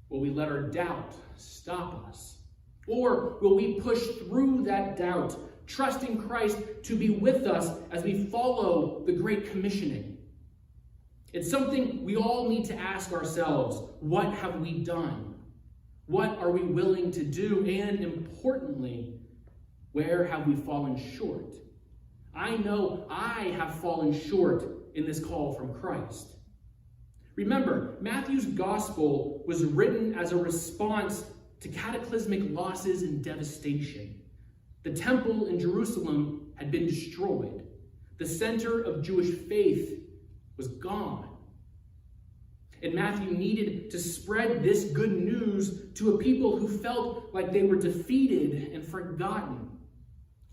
Will we let our doubt stop us? Or will we push through that doubt, trusting Christ to be with us as we follow the Great Commissioning? It's something we all need to ask ourselves. What have we done? What are we willing to do? And importantly, where have we fallen short? I know I have fallen short in this call from Christ. Remember, Matthew's gospel was written as a response to cataclysmic losses and devastation. The temple in Jerusalem had been destroyed. The center of Jewish faith was gone. And Matthew needed to spread this good news to a people who felt like they were defeated and forgotten.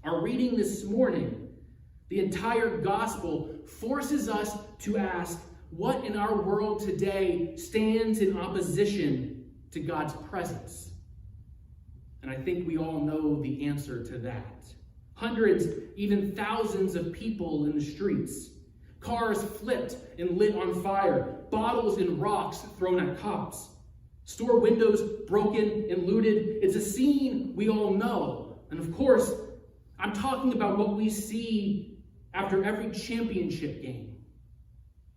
Our reading this morning, the entire gospel, forces us to ask, what in our world today stands in opposition to God's presence? And I think we all know the answer to that. Hundreds, even thousands of people in the streets. Cars flipped and lit on fire. Bottles and rocks thrown at cops. Store windows broken and looted. It's a scene we all know. And of course, I'm talking about what we see after every championship game.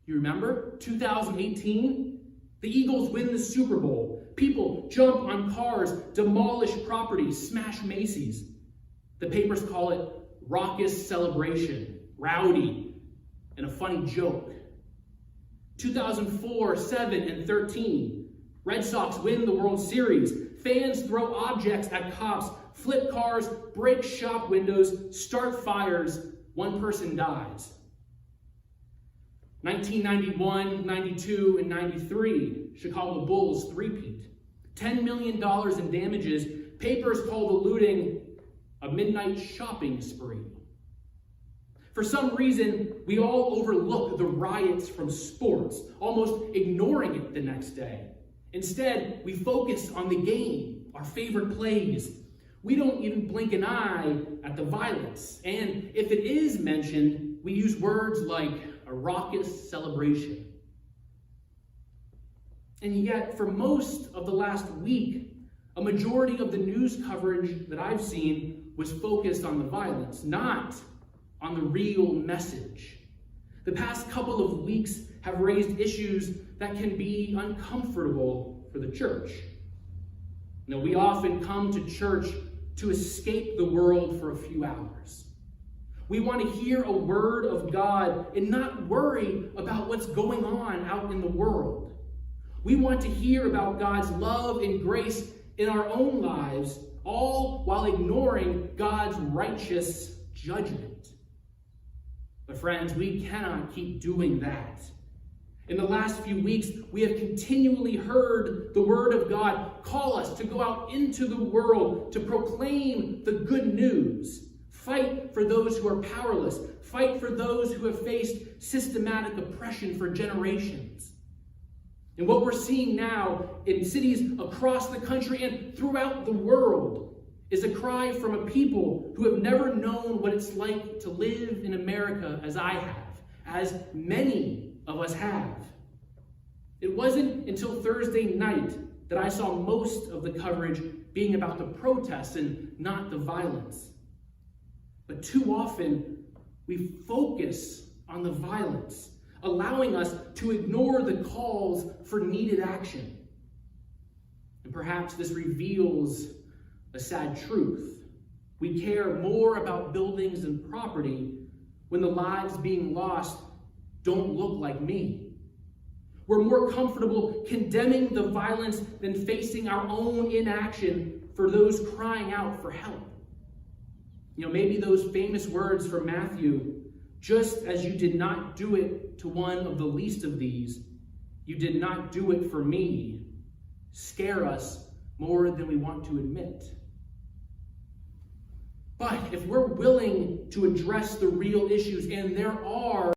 You remember? 2018? The Eagles win the Super Bowl. People jump on cars, demolish properties, smash Macy's. The papers call it raucous celebration, rowdy, and a funny joke. 2004, 7, and 13. Red Sox win the World Series. Fans throw objects at cops, flip cars, break shop windows, start fires. One person dies. 1991, 92, and 93, Chicago Bulls three-peat. $10 million in damages. Papers call the looting a midnight shopping spree. For some reason, we all overlook the riots from sports, almost ignoring it the next day. Instead, we focus on the game, our favorite plays. We don't even blink an eye at the violence. And if it is mentioned, we use words like a raucous celebration. And yet, for most of the last week, a majority of the news coverage that I've seen was focused on the violence, not on the real message. The past couple of weeks have raised issues that can be uncomfortable for the church. You know, we often come to church to escape the world for a few hours. We want to hear a word of God and not worry about what's going on out in the world. We want to hear about God's love and grace in our own lives, all while ignoring God's righteous judgment. But friends, we cannot keep doing that. In the last few weeks, we have continually heard the word of God call us to go out into the world to proclaim the good news. Fight for those who are powerless. Fight for those who have faced systematic oppression for generations. And what we're seeing now in cities across the country and throughout the world is a cry from a people who have never known what it's like to live in America as I have, as many of us have. It wasn't until Thursday night that I saw most of the coverage being about the protests and not the violence. But too often, we focus on the violence, allowing us to ignore the calls for needed action. And perhaps this reveals a sad truth. We care more about buildings and property when the lives being lost don't look like me. We're more comfortable condemning the violence than facing our own inaction for those crying out for help. You know, maybe those famous words from Matthew, just as you did not do it to one of the least of these, you did not do it for me, scare us more than we want to admit. But if we're willing to address the real issues, and there are